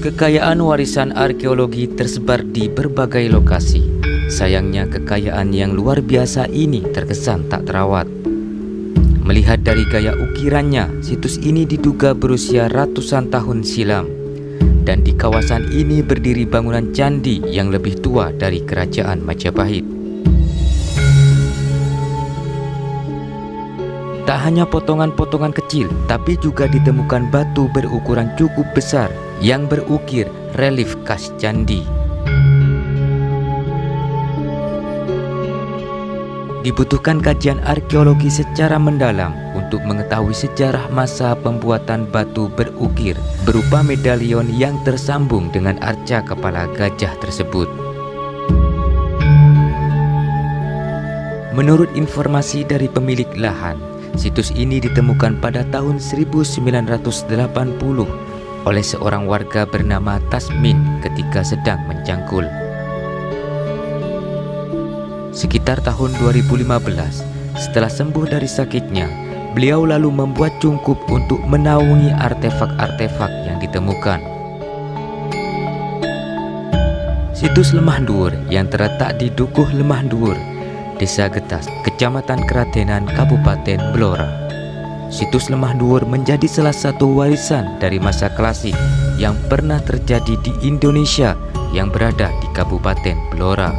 Kekayaan warisan arkeologi tersebar di berbagai lokasi. Sayangnya kekayaan yang luar biasa ini terkesan tak terawat. Melihat dari gaya ukirannya, situs ini diduga berusia ratusan tahun silam. Dan di kawasan ini berdiri bangunan candi yang lebih tua dari kerajaan Majapahit. Tak hanya potongan-potongan kecil, tapi juga ditemukan batu berukuran cukup besar yang berukir relief khas candi. Dibutuhkan kajian arkeologi secara mendalam untuk mengetahui sejarah masa pembuatan batu berukir berupa medalion yang tersambung dengan arca kepala gajah tersebut. Menurut informasi dari pemilik lahan, situs ini ditemukan pada tahun 1980 oleh seorang warga bernama Tasmin ketika sedang mencangkul. Sekitar tahun 2015, setelah sembuh dari sakitnya, beliau lalu membuat cungkup untuk menaungi artefak-artefak yang ditemukan. Situs Lemah Dhuwur yang terletak di Dukuh Lemah Dhuwur, Desa Getas, Kecamatan Keratenan, Kabupaten Blora. Situs Lemah Dhuwur menjadi salah satu warisan dari masa klasik yang pernah terjadi di Indonesia yang berada di Kabupaten Blora.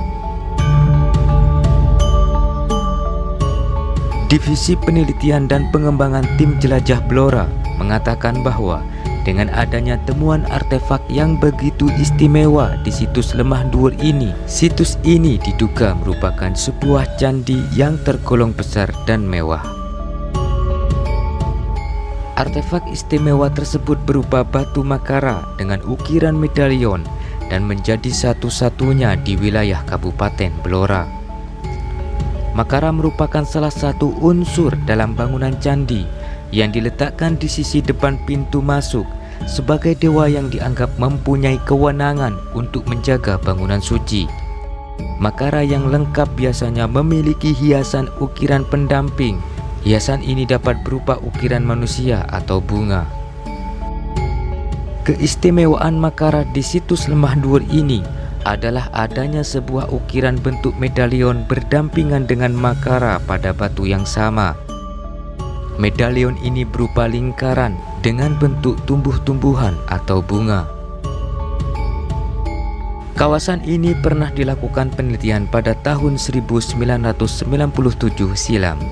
Divisi Penelitian dan Pengembangan Tim Jelajah Blora mengatakan bahwa dengan adanya temuan artefak yang begitu istimewa di situs Lemah Dhuwur ini, situs ini diduga merupakan sebuah candi yang tergolong besar dan mewah. Artefak istimewa tersebut berupa batu makara dengan ukiran medalion dan menjadi satu-satunya di wilayah Kabupaten Blora. Makara merupakan salah satu unsur dalam bangunan candi yang diletakkan di sisi depan pintu masuk sebagai dewa yang dianggap mempunyai kewenangan untuk menjaga bangunan suci. Makara yang lengkap biasanya memiliki hiasan ukiran pendamping. Hiasan ini dapat berupa ukiran manusia atau bunga. Keistimewaan makara di situs Lemah Dhuwur ini adalah adanya sebuah ukiran bentuk medalion berdampingan dengan makara pada batu yang sama. Medalion ini berupa lingkaran dengan bentuk tumbuh-tumbuhan atau bunga. Kawasan ini pernah dilakukan penelitian pada tahun 1997 silam.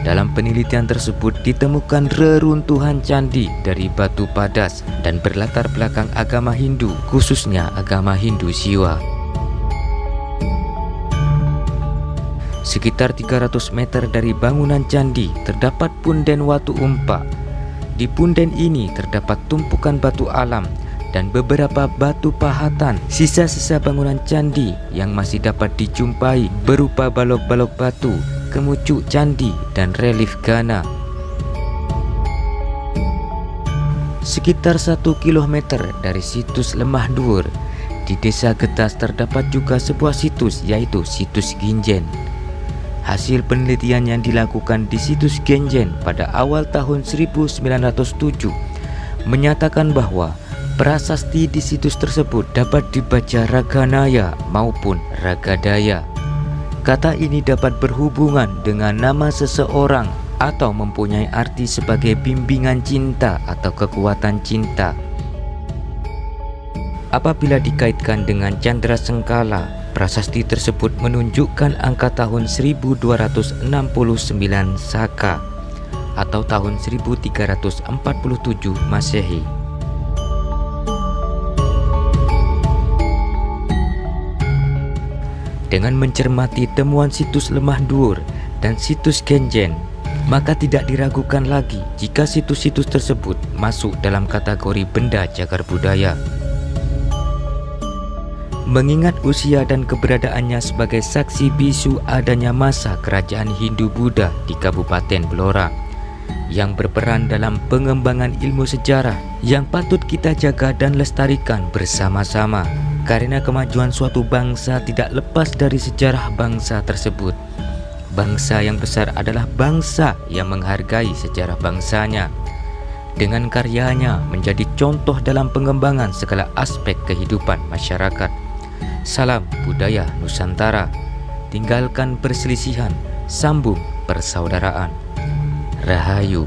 Dalam penelitian tersebut ditemukan reruntuhan candi dari batu padas dan berlatar belakang agama Hindu, khususnya agama Hindu Siwa. Sekitar 300 meter dari bangunan candi terdapat punden watu umpak. Di punden ini terdapat tumpukan batu alam dan beberapa batu pahatan, sisa-sisa bangunan candi yang masih dapat dijumpai berupa balok-balok batu, kemucuk candi, dan relief Ghana. Sekitar 1 km dari situs Lemah Dhuwur, di Desa Getas terdapat juga sebuah situs, yaitu situs Ginjen. Hasil penelitian yang dilakukan di situs Ginjen pada awal tahun 1907 menyatakan bahwa prasasti di situs tersebut dapat dibaca Raganaya maupun Ragadaya. Kata ini dapat berhubungan dengan nama seseorang atau mempunyai arti sebagai bimbingan cinta atau kekuatan cinta. Apabila dikaitkan dengan Candra Sengkala, prasasti tersebut menunjukkan angka tahun 1269 Saka atau tahun 1347 Masehi. Dengan mencermati temuan situs Lemah Dhuwur dan situs Ginjen, maka tidak diragukan lagi jika situs-situs tersebut masuk dalam kategori benda cagar budaya. Mengingat usia dan keberadaannya sebagai saksi bisu adanya masa kerajaan Hindu-Buddha di Kabupaten Blora yang berperan dalam pengembangan ilmu sejarah yang patut kita jaga dan lestarikan bersama-sama. Karena kemajuan suatu bangsa tidak lepas dari sejarah bangsa tersebut. Bangsa yang besar adalah bangsa yang menghargai sejarah bangsanya. dengan karyanya menjadi contoh dalam pengembangan segala aspek kehidupan masyarakat. Salam budaya Nusantara. Tinggalkan perselisihan, sambung persaudaraan. Rahayu.